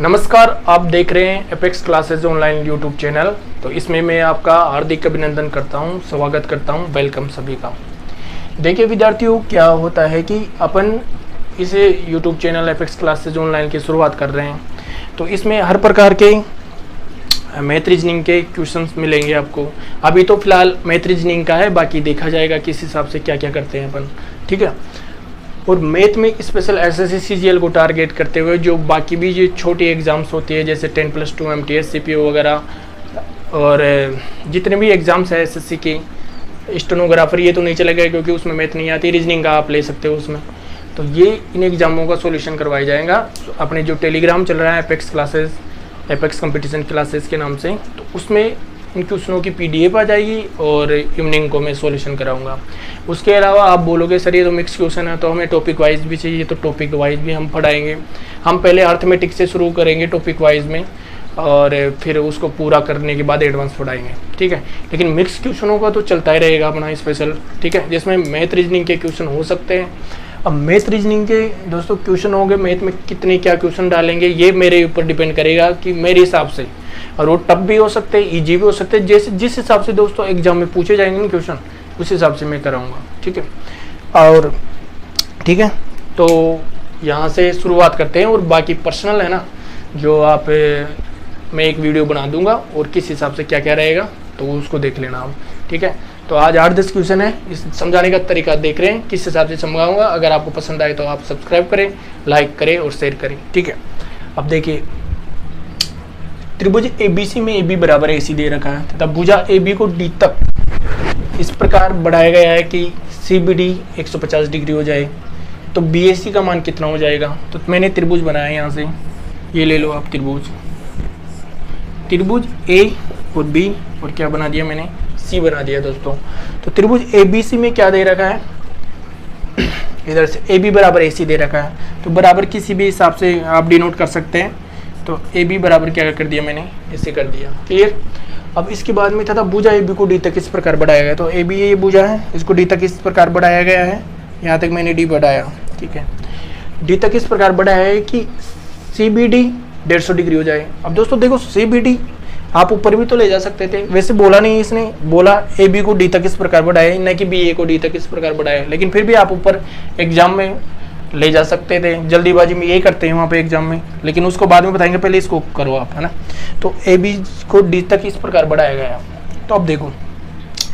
नमस्कार, आप देख रहे हैं apex classes online YouTube channel. तो इसमें मैं आपका हार्दिक अभिनंदन करता हूं, स्वागत करता हूं, वेलकम सभी का। देखिए विद्यार्थियों, क्या होता है कि अपन इसे YouTube channel apex classes online की शुरुआत कर रहे हैं। तो इसमें हर प्रकार के मैथ रीजनिंग के क्वेश्चंस मिलेंगे आपको। अभी तो फिलहाल मैथ रीजनिंग का है, बाकी देखा जाएगा किस हिसाब से क्या क्या करते हैं अपन, ठीक है। और मैथ में स्पेशल एसएससी सीजीएल को टारगेट करते हुए जो बाकी भी जो छोटी एग्ज़ाम्स होती है, जैसे 10+2 एमटीएस सीपीओ वगैरह और जितने भी एग्ज़ाम्स है एसएससी के, स्टेनोग्राफर ये तो नहीं चलेगा क्योंकि उसमें मैथ नहीं आती, रीजनिंग का आप ले सकते हो उसमें। तो ये इन एग्ज़ामों का सॉल्यूशन करवाया जाएगा। तो अपने जो टेलीग्राम चल रहा है apex classes, apex competition classes के नाम से, तो उसमें इन क्वेश्चनों की पीडीएफ आ जाएगी और इवनिंग को मैं सॉल्यूशन कराऊंगा। उसके अलावा आप बोलोगे सर ये तो मिक्स क्वेश्चन है, तो हमें टॉपिक वाइज भी चाहिए, तो टॉपिक वाइज भी हम पढ़ाएंगे। हम पहले अर्थमेटिक से शुरू करेंगे टॉपिक वाइज में, और फिर उसको पूरा करने के बाद एडवांस पढ़ाएंगे, ठीक है। लेकिन मिक्स क्वेश्चनों का तो चलता ही रहेगा अपना स्पेशल, ठीक है, जिसमें मैथ रीजनिंग के क्वेश्चन हो सकते हैं। अब मैथ रीजनिंग के दोस्तों क्वेश्चन होंगे, मैथ में कितने क्या क्वेश्चन डालेंगे ये मेरे ऊपर डिपेंड करेगा कि मेरे हिसाब से, और वो टफ भी हो सकते हैं, इजी भी हो सकते हैं, जैसे जिस हिसाब से दोस्तों एग्जाम में पूछे जाएंगे ना क्वेश्चन, उस हिसाब से मैं कराऊंगा, ठीक है। और ठीक है, तो यहाँ से शुरुआत करते हैं। और बाकी पर्सनल है ना, जो आप मैं एक वीडियो बना दूंगा और किस हिसाब से क्या क्या रहेगा तो उसको देख लेना आप, ठीक है। तो आज 8-10 क्वेश्चन है, इस समझाने का तरीका देख रहे हैं किस हिसाब से समझाऊंगा। अगर आपको पसंद आए तो आप सब्सक्राइब करें, लाइक करें और शेयर करें, ठीक है। अब देखिए, त्रिभुज एबीसी में AB बराबर AC दे रखा है तथा भुजा AB को D तक इस प्रकार बढ़ाया गया है कि CBD 150 डिग्री हो जाए, तो BAC का मान कितना हो जाएगा। तो मैंने त्रिभुज बनाया यहाँ से, ये ले लो आप त्रिभुज A और B, और क्या बना दिया मैंने, C बना दिया दोस्तों। तो त्रिभुज ABC में क्या दे रखा है, इधर से AB बराबर AC दे रखा है, तो बराबर किसी भी हिसाब से आप डिनोट कर सकते हैं। तो AB बराबर क्या कर दिया मैंने, ऐसे कर दिया, क्लियर। अब इसके बाद में था भुजा AB को D तक इस प्रकार बढ़ाया गया, तो AB ये भुजा है, इसको D तक इस प्रकार बढ़ाया गया है, यहाँ तक मैंने D बढ़ाया, ठीक है। D तक इस प्रकार बढ़ाया है कि CBD 150 डिग्री हो जाए। अब दोस्तों देखो, CBD आप ऊपर भी तो ले जा सकते थे, वैसे बोला नहीं इसने, बोला AB को D तक इस प्रकार बढ़ाया, न कि BA को D तक इस प्रकार बढ़ाया, लेकिन फिर भी आप ऊपर एग्जाम में ले जा सकते थे। जल्दीबाजी में यही करते हैं वहाँ पे एग्जाम में, लेकिन उसको बाद में बताएंगे, पहले इसको करो आप, है ना। तो AB को D तक इस प्रकार बढ़ाया गया। तो अब देखो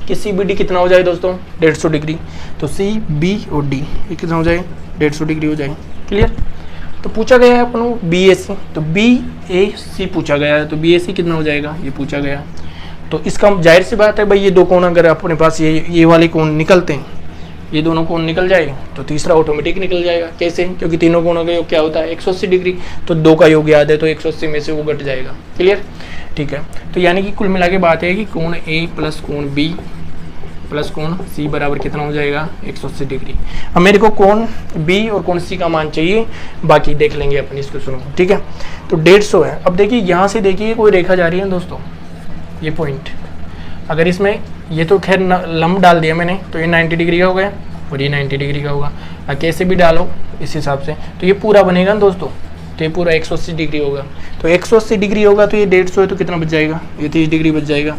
कि CBD कितना हो जाए दोस्तों, 150 डिग्री। तो CB और D ये कितना हो जाए, 150 डिग्री हो जाए, क्लियर। तो पूछा गया है अपन को BAC, तो BAC पूछा गया है, तो BAC कितना हो जाएगा ये पूछा गया। तो इसका जाहिर सी बात है भाई, ये दो कोण अगर अपने पास ये वाले कोण निकलते हैं, ये दोनों कोण निकल जाएगा, तो तीसरा ऑटोमेटिक निकल जाएगा। कैसे, क्योंकि तीनों कोणों का योग क्या होता है 180 डिग्री, तो दो का योग याद है, तो 180 में से वो घट जाएगा, क्लियर, ठीक है। तो यानी कि कुल मिला के बात है कि कोण A प्लस कोण B प्लस कोण C बराबर कितना हो जाएगा, 180 डिग्री। अब मेरे को कोण B और कोण C का मान चाहिए, बाकी देख लेंगे अपन इसको, सुनो, ठीक है। तो 150 है। अब देखिए यहाँ से देखिए कोई रेखा जा रही है दोस्तों, ये पॉइंट, अगर इसमें ये तो खैर लंब डाल दिया मैंने, तो ये 90 डिग्री का हो गया और ये 90 डिग्री का होगा। कैसे भी डालो इस हिसाब से, तो ये पूरा बनेगा ना दोस्तों, तो ये पूरा 180 डिग्री होगा। तो 180 डिग्री होगा तो ये 150 है, तो कितना बच जाएगा, ये 30 डिग्री बच जाएगा।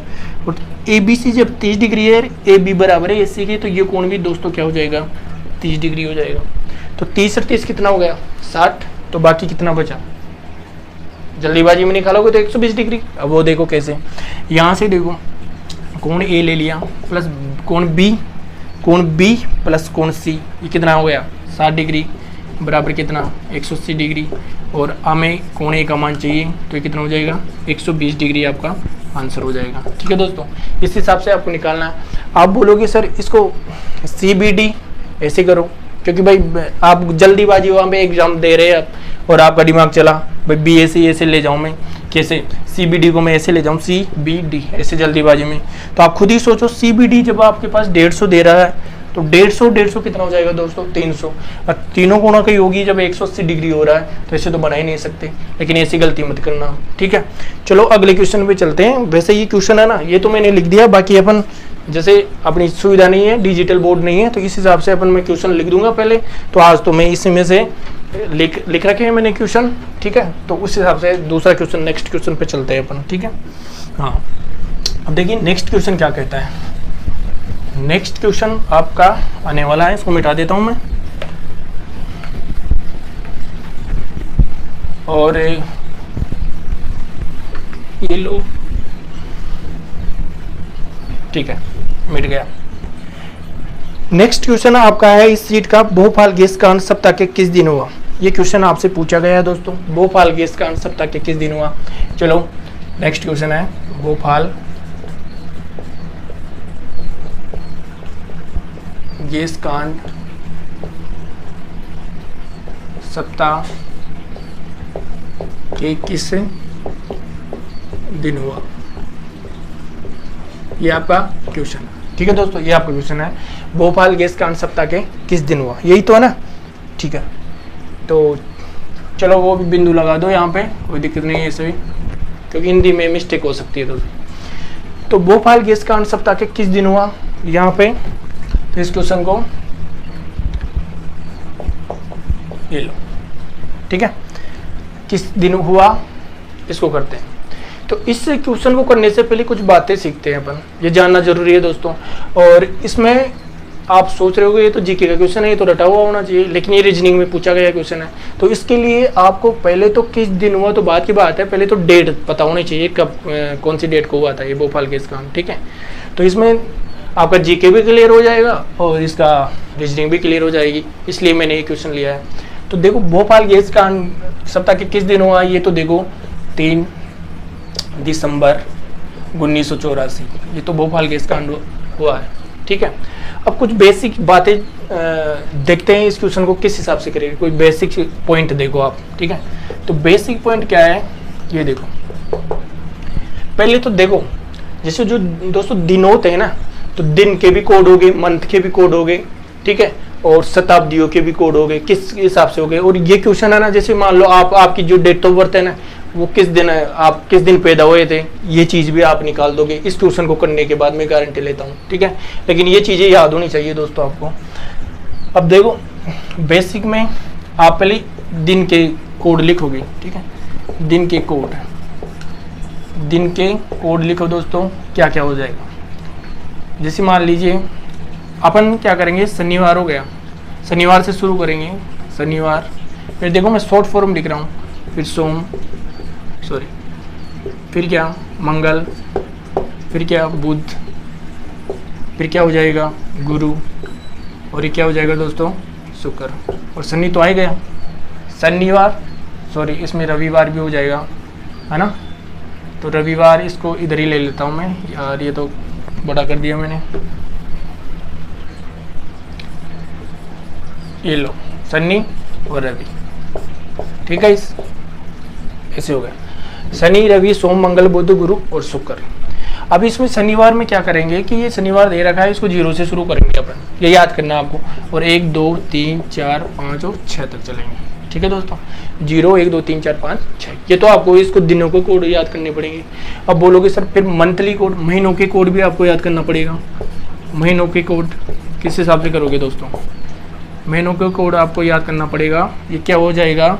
और ABC जब 30 डिग्री है, AB बराबर है AC की, तो ये कोण भी दोस्तों क्या हो जाएगा, 30 डिग्री हो जाएगा। तो 30 और 30 कितना हो गया, 60। तो बाकी कितना बचा, जल्दीबाजी में निकालोगे तो 120 डिग्री। अब वो देखो कैसे, यहाँ से देखो कोण A ले लिया प्लस कोण B प्लस कोण C, ये कितना हो गया 60 डिग्री बराबर कितना 180 डिग्री। और हमें कोण A का मान चाहिए, तो ये कितना हो जाएगा 120 डिग्री, आपका आंसर हो जाएगा, ठीक है दोस्तों। इस हिसाब से आपको निकालना है। आप बोलोगे सर इसको CBD ऐसे करो, क्योंकि भाई आप जल्दीबाजी वहाँ पे एग्जाम दे रहे हैं आप, और आपका दिमाग चला भाई BAC ऐसे ले जाऊँ मैं, कैसे CBD को मैं ऐसे ले जाऊँ CBD ऐसे जल्दीबाजी में। तो आप खुद ही सोचो, CBD जब आपके पास 150 दे रहा है, तो 150 कितना हो जाएगा दोस्तों, 300। और तीनों कोणों का योगी जब 180 डिग्री हो रहा है, तो ऐसे तो बना ही नहीं सकते, लेकिन ऐसी गलती मत करना, ठीक है। चलो अगले क्वेश्चन पे चलते हैं। वैसे ये क्वेश्चन है ना, ये तो मैंने लिख दिया, बाकी अपन जैसे अपनी सुविधा नहीं है, डिजिटल बोर्ड नहीं है, तो इस हिसाब से अपन मैं क्वेश्चन लिख दूंगा पहले। तो आज तो मैं इसी में से लिख रखे हैं मैंने क्वेश्चन, ठीक है। तो उस हिसाब से दूसरा क्वेश्चन, नेक्स्ट क्वेश्चन पे चलते हैं अपन, ठीक है। हाँ, अब देखिए नेक्स्ट क्वेश्चन क्या कहता है। नेक्स्ट क्वेश्चन आपका आने वाला है, इसको मिटा देता हूं मैं। और ये लो, ठीक है, मिट गया। नेक्स्ट क्वेश्चन आपका है इस सीट का, भोपाल गैस कांड सप्ताह के किस दिन हुआ। ये क्वेश्चन आपसे पूछा गया है दोस्तों, भोपाल गैस कांड सप्ताह के किस दिन हुआ। चलो नेक्स्ट क्वेश्चन है, भोपाल गैस कांड सप्ताह के किस दिन हुआ, ये आपका क्वेश्चन, ठीक है दोस्तों। ये आपका क्वेश्चन है, भोपाल गैस कांड सप्ताह के किस दिन हुआ, यही तो है ना, ठीक है। तो चलो वो भी बिंदु लगा दो यहाँ पे, कोई दिक्कत नहीं है ऐसे भी, क्योंकि हिंदी में मिस्टेक हो सकती है दोस्तों। तो भोपाल गैस कांड सप्ताह के किस दिन हुआ यहाँ पे, तो इस क्वेश्चन को ये लो, ठीक है, किस दिन हुआ इसको करते हैं। तो इस क्वेश्चन को करने से पहले कुछ बातें सीखते हैं अपन, ये जानना जरूरी है दोस्तों। और इसमें आप सोच रहे होगे ये तो जीके का क्वेश्चन है, ये तो रटा हुआ होना चाहिए, लेकिन ये रीजनिंग में पूछा गया क्वेश्चन है। तो इसके लिए आपको पहले तो किस दिन हुआ तो बात की बात है, पहले तो डेट पता होनी चाहिए, कब कौन सी डेट को हुआ था ये भोपाल गैस कांड, ठीक है। तो इसमें आपका जीके भी क्लियर हो जाएगा और इसका रीजनिंग भी क्लियर हो जाएगी, इसलिए मैंने ये क्वेश्चन लिया है। तो देखो भोपाल गैस कांड सप्ताह के किस दिन हुआ, ये तो देखो 3 दिसंबर 1984, ये तो भोपाल गैस कांड हुआ है, ठीक है। अब कुछ बेसिक बातें देखते हैं इस क्वेश्चन को किस हिसाब से करेंगे, कोई बेसिक पॉइंट देखो आप, ठीक है। तो बेसिक पॉइंट क्या है, ये देखो, पहले तो देखो जैसे जो दोस्तों दिन होते हैं ना, तो दिन के भी कोड हो गए, मंथ के भी कोड हो गए, ठीक है, और शताब्दियों के भी कोड हो गए, किस हिसाब से हो गए। और ये क्वेश्चन है ना, जैसे मान लो आपकी जो डेट ऑफ बर्थ है ना, वो किस दिन है, आप किस दिन पैदा हुए थे, ये चीज़ भी आप निकाल दोगे इस क्वेश्चन को करने के बाद, मैं गारंटी लेता हूँ, ठीक है। लेकिन ये चीज़ें याद होनी चाहिए दोस्तों आपको। अब देखो बेसिक में आप पहले दिन के कोड लिखोगे, ठीक है, दिन के कोड लिखो दोस्तों, क्या क्या हो जाएगा। जैसे मान लीजिए अपन क्या करेंगे, शनिवार हो गया, शनिवार से शुरू करेंगे, शनिवार, फिर देखो मैं शॉर्ट फॉर्म लिख रहा हूँ, फिर फिर क्या मंगल, फिर क्या बुध, फिर क्या हो जाएगा गुरु, और ये क्या हो जाएगा दोस्तों शुक्र, और शनि तो आ ही गया, शनिवार, इसमें रविवार भी हो जाएगा, है ना। तो रविवार इसको इधर ही ले लेता हूँ मैं यार, ये तो बड़ा कर दिया मैंने, ये लो शनि और रवि, ठीक है, ऐसे हो गया शनि रवि सोम मंगल बुध गुरु और शुक्र। अब इसमें शनिवार में क्या करेंगे कि ये शनिवार दे रखा है, इसको 0 से शुरू करेंगे अपन, ये याद करना आपको, और 1 2 3 4 5 और 6 तक चलेंगे, ठीक है दोस्तों। 0 1 2 3 4 5 6, ये तो आपको इसको दिनों के कोड याद करने पड़ेंगे। अब बोलोगे सर फिर मंथली कोड, महीनों के कोड भी आपको याद करना पड़ेगा। महीनों के कोड किस हिसाब से करोगे दोस्तों, महीनों के कोड आपको याद करना पड़ेगा। ये क्या हो जाएगा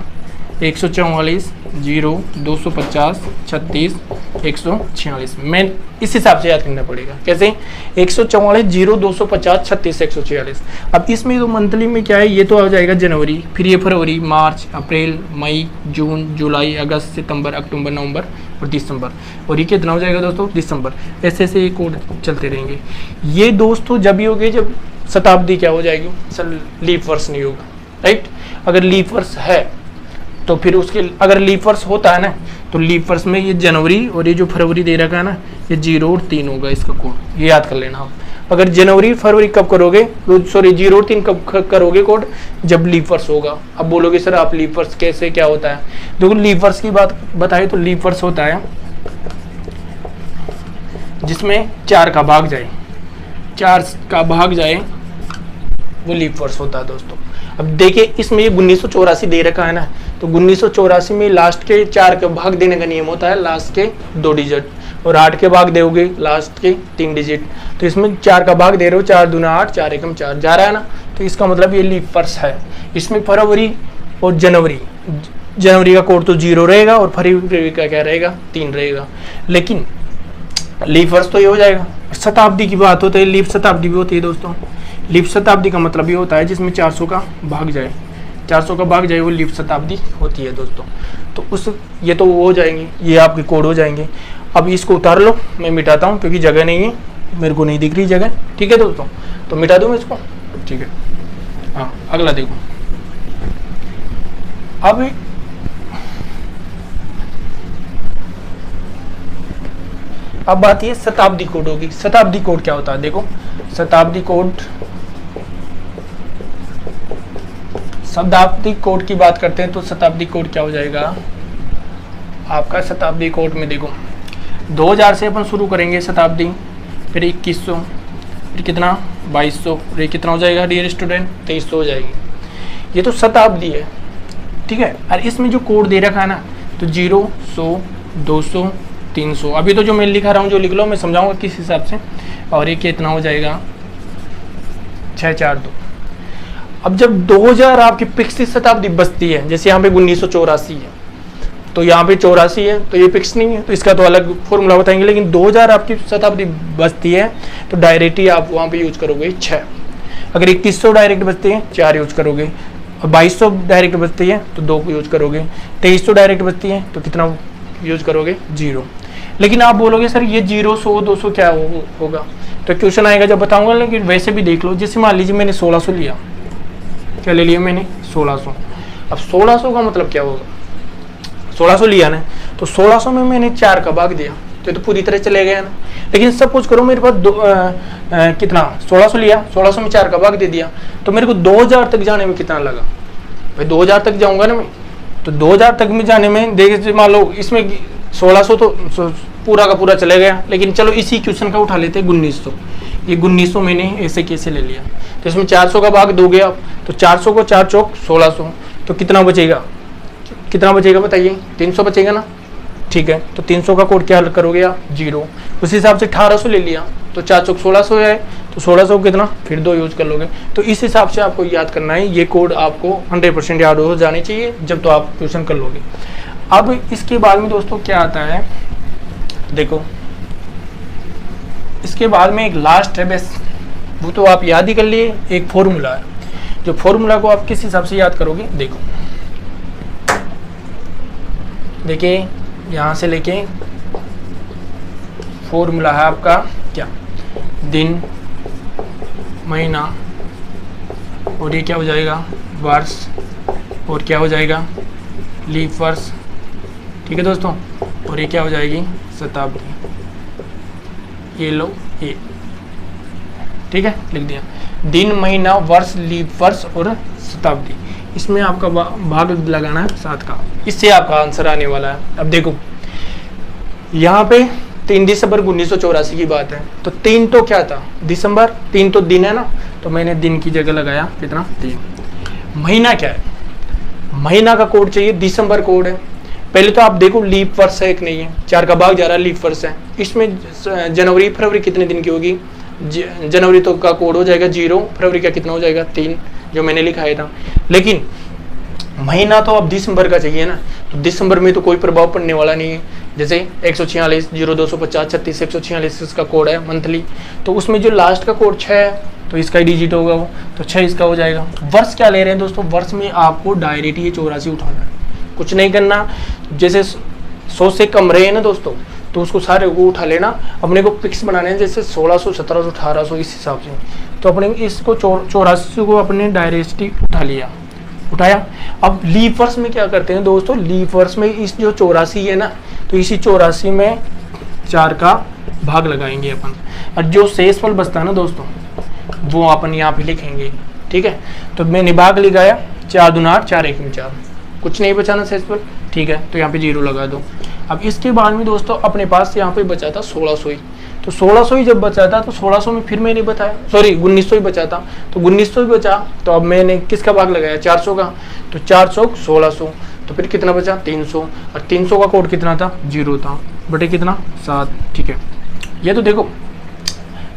144 0 250 36 146, मैं इस हिसाब से याद करना पड़ेगा। कैसे 144 0 250 36 146। अब इसमें तो मंथली में क्या है, ये तो आ जाएगा जनवरी, फिर ये फरवरी मार्च अप्रैल मई जून जुलाई अगस्त सितंबर अक्टूबर नवंबर और दिसंबर, और ये कितना हो जाएगा दोस्तों दिसंबर। ऐसे ऐसे ये कोड चलते रहेंगे। ये दोस्तों जब भी होगे जब शताब्दी क्या हो जाएगी, सर लीप वर्ष नहीं होगा, राइट। अगर लीप वर्ष है तो फिर उसके, अगर लीप वर्ष होता है ना, तो लीप वर्ष में ये जनवरी और ये जो फरवरी दे रखा है ना, ये 0 और 3 होगा इसका कोड, ये याद कर लेना आप। अगर जनवरी फरवरी कब करोगे, 0 और 3 कब करोगे कोड, जब लीप वर्ष होगा। अब बोलोगे सर आप लीप वर्ष कैसे, क्या होता है, देखो लीप वर्ष की बात बताए तो लीप वर्ष होता है जिसमें 4 का भाग जाए, 4 का भाग जाए, वो लीप वर्ष होता है दोस्तों। अब देखिए इसमें ये 1984 दे रखा है ना, तो 1984 में लास्ट के 4 के भाग देने का नियम होता है, लास्ट के 2 डिजिट, और 8 के भाग दोगे लास्ट के 3 डिजिट। तो इसमें 4 का भाग दे रहे हो, 4 दूना 8 4 एकम 4 जा रहा है ना, तो इसका मतलब ये लीप वर्ष है। इसमें फरवरी और जनवरी जनवरी का कोड तो 0 रहेगा और फरवरी का क्या रहेगा 3 रहेगा। लेकिन लीप वर्ष तो ये हो जाएगा। शताब्दी की बात होती है, लीप शताब्दी भी होती है दोस्तों। लीप शताब्दी का मतलब ये होता है जिसमें 400 का भाग जाए, 400 का भाग जाए वो लीप शताब्दी होती है दोस्तों। तो उस ये तो वो हो जाएंगे, ये आपके कोड हो जाएंगे। अब इसको उतार लो, मैं मिटाता हूँ क्योंकि जगह नहीं है, मेरे को नहीं दिख रही जगह। ठीक है दोस्तों, तो मिटा दूँ मैं इसको। ठीक है, हाँ अगला देखो। अब बात ये शताब्दी कोड होगी। शताब्दी कोड क्या होता है देखो, शताब्दी कोड की बात करते हैं तो शताब्दी कोड क्या हो जाएगा आपका। शताब्दी कोड में देखो 2000 से अपन शुरू करेंगे शताब्दी, फिर 2100, फिर कितना 2200, फिर कितना हो जाएगा डियर स्टूडेंट 2300 हो जाएगी। ये तो शताब्दी है, ठीक है। और इसमें जो कोड दे रखा है ना, तो 0, 100, 200, 300। अभी तो जो मैं लिखा रहा हूँ जो लिख लो, मैं समझाऊंगा किस हिसाब से। और ये कितना हो जाएगा 642। अब जब 2000 आपकी पिछली शताब्दी बचती है, जैसे यहाँ पे 1984 है तो यहाँ पे 84 है, तो ये फिक्स नहीं है, तो इसका तो अलग फॉर्मूला बताएंगे। लेकिन 2000 आपकी शताब्दी बचती है तो डायरेक्ट ही आप वहाँ पे यूज करोगे 6। अगर 2100 डायरेक्ट बचते हैं 4 यूज करोगे, और 2200 डायरेक्ट बचती है तो 2 यूज करोगे, 2300 डायरेक्ट बचती है तो कितना यूज करोगे 0। लेकिन आप बोलोगे सर ये 0, 100, 200 क्या होगा, तो क्वेश्चन आएगा जब बताऊंगा। लेकिन वैसे भी देख लो, जैसे मान लीजिए मैंने 1600 लिया, क्या ले लिया मैंने 1600। अब 1600 का मतलब क्या होगा, 1600 लिया ना, तो 1600 में मैंने 4 का भाग दिया तो पूरी तरह चले गया ना। लेकिन सपोज करो मेरे पास कितना 1600 लिया, 1600 में 4 का भाग दे दिया, तो मेरे को 2000 तक जाने में कितना लगा भाई, 2000 तक जाऊंगा ना मैं, तो 2000 तक में जाने में देखिए मान लो इसमें 1600 तो पूरा का पूरा चले गया। लेकिन चलो इसी क्वेश्चन का उठा लेते हैं 1900। ये 1900 मैंने ऐसे कैसे ले लिया, तो इसमें 400 का भाग दोगे आप, तो 400 को 4 चौक 1600, तो कितना बचेगा, कितना बचेगा बताइए 300 बचेगा ना। ठीक है, तो 300 का कोड क्या करोगे आप 0। उस हिसाब से 1800 ले लिया, तो 4 चौक 1600 है, तो 1600 कितना फिर 2 यूज कर लोगे। तो इस हिसाब से आपको याद करना है, ये कोड आपको 100% याद हो जाने चाहिए जब तो आप क्वेश्चन कर लोगे। अब इसके बाद में दोस्तों क्या आता है देखो, इसके बाद में एक लास्ट है बस, वो तो आप याद ही कर लिए, एक फॉर्मूला है। जो फॉर्मूला को आप किस हिसाब से याद करोगे देखो, देखिए यहाँ से लेके फॉर्मूला है आपका क्या, दिन, महीना, और ये क्या हो जाएगा वर्ष, और क्या हो जाएगा लीप वर्ष। ठीक है दोस्तों, और ये क्या हो जाएगी शताब्दी। ये लो ये, ठीक है लिख दिया, दिन, महीना, वर्ष, लीप वर्ष और शताब्दी। इसमें आपका भाग लगाना है 7 का, इससे आपका आंसर आने वाला है। अब देखो यहाँ पे 3 दिसंबर 1984 की बात है, तो 3 तो क्या था दिसंबर, 3 तो दिन है ना, तो मैंने दिन की जगह लगाया कितना 3। महीना क्या है, महीना का कोड चाहिए दिसंबर कोड है। पहले तो आप देखो लीप वर्ष है एक नहीं है, 4 का भाग जा रहा है लीप वर्ष है। इसमें जनवरी फरवरी कितने दिन की होगी, जनवरी तो का कोड हो जाएगा 0, फरवरी का कितना हो जाएगा 3 जो मैंने लिखाया था। लेकिन महीना तो अब दिसंबर का चाहिए ना, तो दिसंबर में तो कोई प्रभाव पड़ने वाला नहीं है। जैसे 146 0250 36 146 इसका कोड है मंथली, तो उसमें जो लास्ट का कोड 6 है तो इसका ही डिजिट होगा वो, तो 6 इसका हो जाएगा। वर्ष क्या ले रहे हैं दोस्तों, वर्ष में आपको डायरेक्ट ये 84 उठाना है, कुछ नहीं करना। जैसे 100 से कम रहे हैं ना दोस्तों, तो उसको सारे को उठा लेना, अपने को फिक्स बनाने हैं, जैसे 1600 1700 1800 इस हिसाब से। तो अपने इसको 84 को अपने डायरेक्ट उठा लिया, उठाया। अब लीप वर्ष में क्या करते हैं दोस्तों, लीप वर्ष में इस जो 84 है ना, तो इसी 84 में 4 का भाग लगाएंगे अपन, और जो शेषफल बचता है ना दोस्तों वो अपन यहाँ पे लिखेंगे। ठीक है, तो मैंने भाग लगाया 4 दूना 8 4 1 में 4, कुछ नहीं बचाना शेषफल। ठीक है, तो यहाँ पे 0 लगा दो। अब इसके बाद में दोस्तों अपने पास यहाँ पे बचा था 1600 ही, तो 1600 ही जब बचा था तो 1600 में फिर मैंने बताया, सॉरी 1900 ही बचा था, तो 1900 ही बचा, तो अब मैंने किसका भाग लगाया 400 का, तो 4 चौक 1600, तो फिर कितना बचा 300, और 300 का कोड कितना था 0 था, बटे कितना 7। ठीक है, ये तो देखो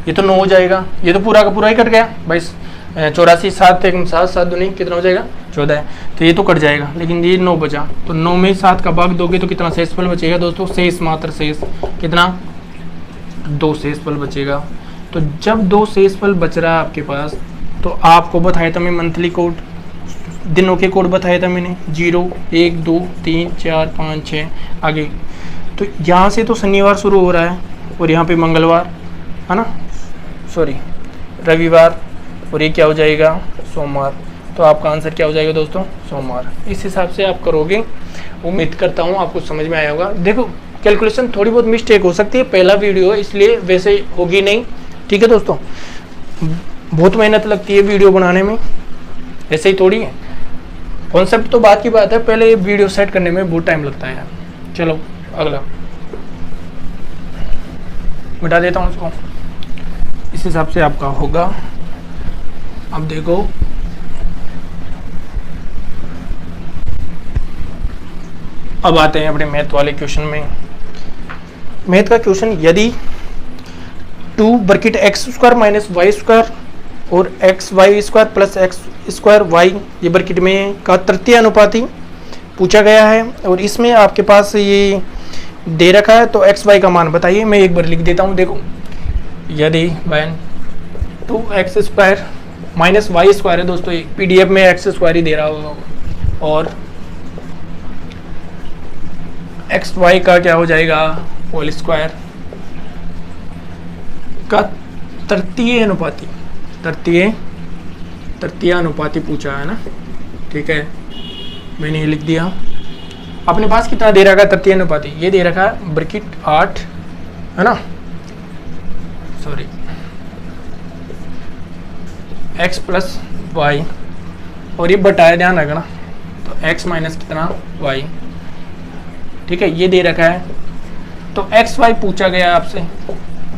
ये तो 9 हो जाएगा, ये तो पूरा का पूरा ही कट गया भाई, 84 7 एक 7 7 दूनी कितना हो जाएगा 14 है, तो ये तो कट जाएगा, लेकिन ये 9 बचा, तो 9 में 7 का भाग दोगे तो कितना शेषफल बचेगा दोस्तों, शेष मात्र शेष कितना 2 शेषफल बचेगा। तो जब 2 शेषफल बच रहा है आपके पास, तो आपको बताया था मैं मंथली कोड, दिनों के कोड बताया था मैंने 0 1 2 3 4 5 6 आगे। तो यहाँ से तो शनिवार शुरू हो रहा है और यहाँ पे मंगलवार है ना, सॉरी रविवार, और ये क्या हो जाएगा सोमवार। तो आपका आंसर क्या हो जाएगा दोस्तों सोमवार। इस हिसाब से आप करोगे, उम्मीद करता हूँ आपको समझ में आया होगा। देखो कैलकुलेशन थोड़ी बहुत मिस्टेक हो सकती है, पहला वीडियो है इसलिए वैसे होगी नहीं, ठीक है दोस्तों। बहुत मेहनत लगती है वीडियो बनाने में, ऐसे ही थोड़ी है। कॉन्सेप्ट तो बात की बात है, पहले वीडियो सेट करने में बहुत टाइम लगता है यार। चलो अगला मिटा देता हूँ उसको, इस हिसाब से आपका होगा। अब देखो अब आते हैं अपने मैथ वाले क्वेश्चन में। मैथ का क्वेश्चन, यदि 2 bracket x square minus Y square और x y square plus x square y ये ब्रैकेट में का तृतीय अनुपाती पूछा गया है, और इसमें आपके पास ये दे रखा है, तो एक्स वाई का मान बताइए। मैं एक बार लिख देता हूँ, देखो यदि when 2x square minus Y square है दोस्तों, PDF में एक्स स्क्वायर ही दे रहा होगा, और एक्स वाई का क्या हो जाएगा होल स्क्वायर का तृतीय अनुपाती, तृतीय अनुपाती पूछा है ना, ठीक है मैंने ये लिख दिया। अपने पास कितना दे रखा है तृतीय अनुपाती, ये दे रखा है ब्रैकेट 8 है ना, सॉरी x प्लस वाई, और ये बटाया ध्यान रखना, तो x माइनस कितना y, ठीक है ये दे रखा है। तो एक्स वाई पूछा गया आपसे,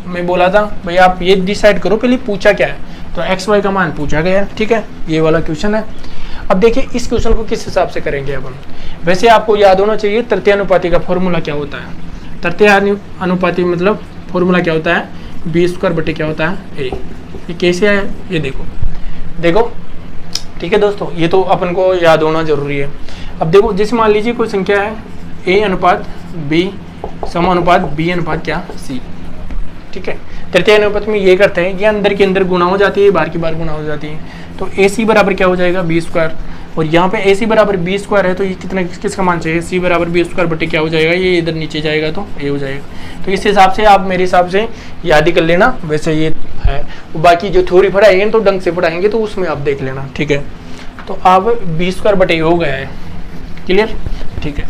मैं बोला था भाई आप ये डिसाइड करो पहले पूछा क्या है, तो एक्स वाई का मान पूछा गया, ठीक है ये वाला क्वेश्चन है। अब देखिए इस क्वेश्चन को किस हिसाब से करेंगे अब हम। वैसे आपको याद होना चाहिए तृतीय अनुपाती का फॉर्मूला क्या होता है। तृतीय अनुपाती मतलब फॉर्मूला क्या होता है, बी स्क्वायर बटे क्या होता है ए। ये कैसे है ये देखो ठीक है दोस्तों, ये तो अपन को याद होना जरूरी है। अब देखो जैसे मान लीजिए कोई संख्या है ए अनुपात बी समानुपात बी अनुपात क्या सी, ठीक है। तृतीय अनुपात में ये करते हैं, ये अंदर के अंदर गुणा हो जाती है, बार की बार गुणा हो जाती है, तो ए सी बराबर क्या हो जाएगा बी स्क्वायर, और यहाँ पे ए सी बराबर बी स्क्वायर है, तो ये कितना किसका मान चाहिए, सी बराबर बी स्क्वायर बटे क्या हो जाएगा, ये इधर नीचे जाएगा तो ए हो जाएगा। तो इस हिसाब से आप मेरे हिसाब से याद ही कर लेना, वैसे ये है। बाकी जो थ्योरी पढ़ाएंगे तो ढंग से पढ़ाएंगे, तो उसमें आप देख लेना, ठीक है। तो अब बी स्क्वायर बटे हो गया है, क्लियर, ठीक है।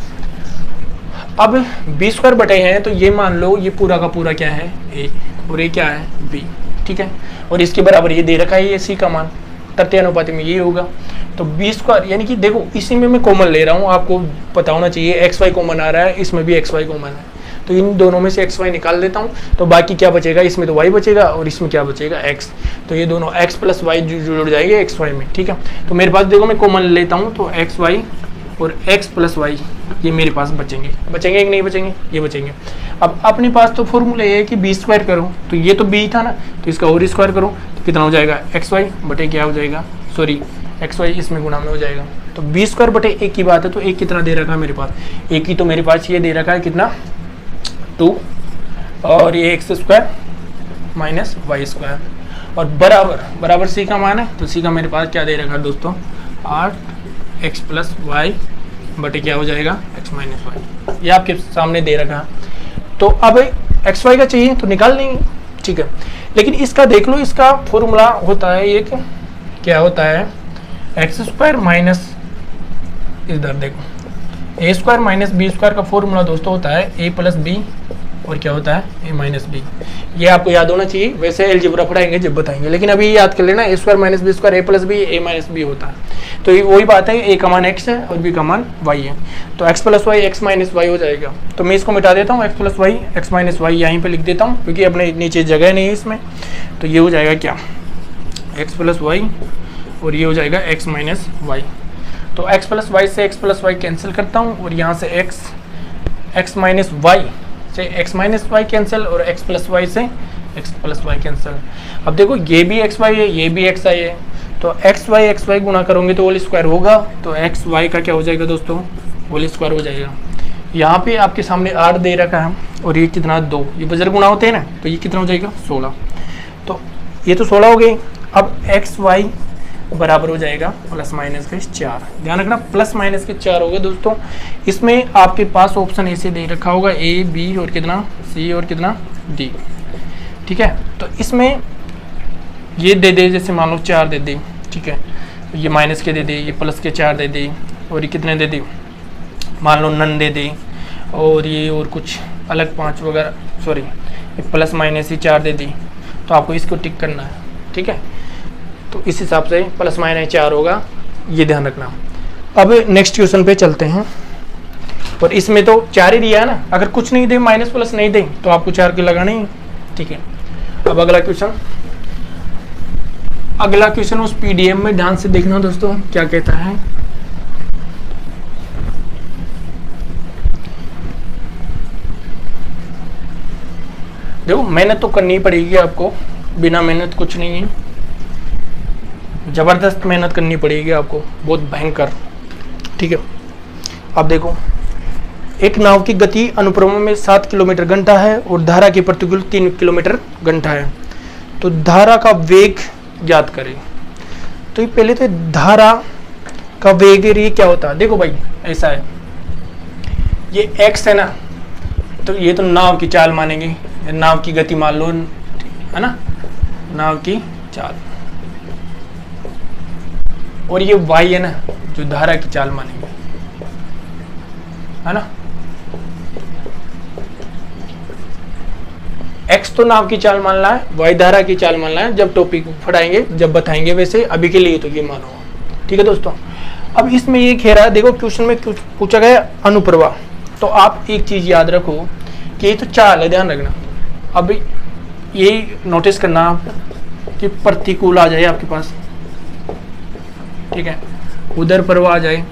अब बी स्क्वायर बटे हैं, तो ये मान लो ये पूरा का पूरा क्या है ए, और ये क्या है बी, ठीक है, और इसके बराबर ये दे रखा है ये सी का मान, तृतीय अनुपाती में ये होगा। तो बी स्क्वायर यानी कि देखो इसी में मैं कॉमन ले रहा हूँ, आपको पता होना चाहिए एक्स वाई कॉमन आ रहा है, इसमें भी एक्स वाई कॉमन है, तो इन दोनों में से एक्स वाई निकाल देता हूँ, तो बाकी क्या बचेगा, इसमें तो वाई बचेगा और इसमें क्या बचेगा एक्स, तो ये दोनों एक्स प्लस वाई जुड़ जाएंगे एक्स वाई में, ठीक है। तो मेरे पास देखो मैं कॉमन लेता हूँ, तो एक्स वाई और x प्लस वाई ये मेरे पास बचेंगे कि नहीं बचेंगे, ये बचेंगे। अब अपने पास तो फॉर्मूला ये है कि बी स्क्वायर करो, तो ये तो बी था ना, तो इसका और स्क्वायर करो तो कितना हो जाएगा एक्स वाई बटे क्या हो जाएगा, सॉरी एक्स वाई इसमें गुणा में हो जाएगा। तो बी स्क्वायर बटे एक की बात है, तो एक कितना दे रखा है मेरे पास, एक ही तो मेरे पास ये दे रखा है कितना 2, और ये X square minus Y square, और बराबर सी का मान है, तो सी का मेरे पास क्या दे रखा है दोस्तों 8 एक्स प्लस वाई बटे क्या हो जाएगा एक्स माइनस वाई, ये आपके सामने दे रखा है। तो अब एक्स वाई का चाहिए तो निकाल लेंगे, ठीक है। लेकिन इसका देख लो, इसका फॉर्मूला होता है एक, क्या होता है एक्स स्क्वायर माइनस, इधर देखो ए स्क्वायर माइनस बी स्क्वायर का फॉर्मूला दोस्तों होता है ए प्लस बी और क्या होता है ए माइनस बी। ये आपको याद होना चाहिए, वैसे अलजेब्रा पढ़ाएंगे जब बताएंगे, लेकिन अभी याद कर लेना ए स्क्वायर माइनस बी स्क्वायर ए प्लस बी ए माइनस बी होता है। तो ये वही बात है, ए का मान एक्स है और बी का मान वाई है, तो X plus Y X minus Y हो जाएगा। तो मैं इसको मिटा देता हूँ, X plus Y X minus Y यहीं पर लिख देता हूँ, क्योंकि अपने नीचे जगह नहीं है इसमें। तो ये हो जाएगा क्या एक्स प्लस वाई और ये हो जाएगा एक्स माइनस वाई। तो एक्स प्लस वाई से एक्स प्लस वाई कैंसिल करता हूँ, और यहाँ से एक्स माइनस वाई से एक्स माइनस वाई कैंसिल, और एक्स प्लस वाई से एक्स प्लस वाई कैंसिल। अब देखो ये भी एक्स वाई है, ये भी एक्स आई है, तो एक्स वाई गुणा करोगे तो होल स्क्वायर होगा, तो एक्स वाई का क्या हो जाएगा दोस्तों, होल स्क्वायर हो जाएगा। यहाँ पे आपके सामने 8 दे रखा है और ये कितना 2, ये बजर गुणा होते हैं ना, तो ये कितना हो जाएगा 16। तो ये तो 16 हो गए। अब एक्स वाई बराबर हो जाएगा प्लस माइनस के 4, ध्यान रखना प्लस माइनस के 4 हो गए दोस्तों। इसमें आपके पास ऑप्शन ऐसे दे रखा होगा ए बी और कितना सी और कितना डी, ठीक है। तो इसमें ये दे दे, जैसे मान लो 4 दे दे, ठीक है, ये माइनस के दे दे, ये प्लस के 4 दे दे, और ये कितने दे दे, मान लो नन दे दे, और ये और कुछ अलग 5 वगैरह, सॉरी ये प्लस माइनस ही 4 दे दी, तो आपको इसको टिक करना है, ठीक है। तो इस हिसाब से प्लस माइनस 4 होगा, ये ध्यान रखना। अब नेक्स्ट क्वेश्चन पे चलते हैं, और इसमें तो 4 ही दिया है ना, अगर कुछ नहीं दे माइनस प्लस नहीं दे तो आपको 4 के लगाने ही, ठीक है। अब अगला क्वेश्चन उस पीडीएफ में ध्यान से देखना दोस्तों क्या कहता है। देखो मेहनत तो करनी पड़ेगी आपको, बिना मेहनत कुछ नहीं है, जबरदस्त मेहनत करनी पड़ेगी आपको, बहुत भयंकर, ठीक है। अब देखो एक नाव की गति अनुप्रम में 7 किलोमीटर घंटा है और धारा की प्रतिकूल 3 किलोमीटर घंटा है, तो धारा का वेग ज्ञात करें। तो ये पहले तो धारा का वेग ये क्या होता है, देखो भाई ऐसा है, ये x है ना, तो ये तो नाव की चाल मानेंगे, नाव की गति मान लो, है ना, नाव की चाल, और ये y है ना जो धारा की चाल मानेंगे, है ना। x तो नाव की चाल मानना है, y धारा की चाल मानना है, जब टॉपिक पढ़ाएंगे जब बताएंगे, वैसे अभी के लिए तो ये मानो, ठीक है दोस्तों। अब इसमें ये कह रहा है, देखो क्वेश्चन में पूछा गया अनुप्रवाह, तो आप एक चीज याद रखो कि ये तो चाल है, ध्यान रखना। अब ये नोटिस करना आप कि प्रतिकूल आ जाए आपके पास, ठीक है, उधर प्रवाह आ जाए,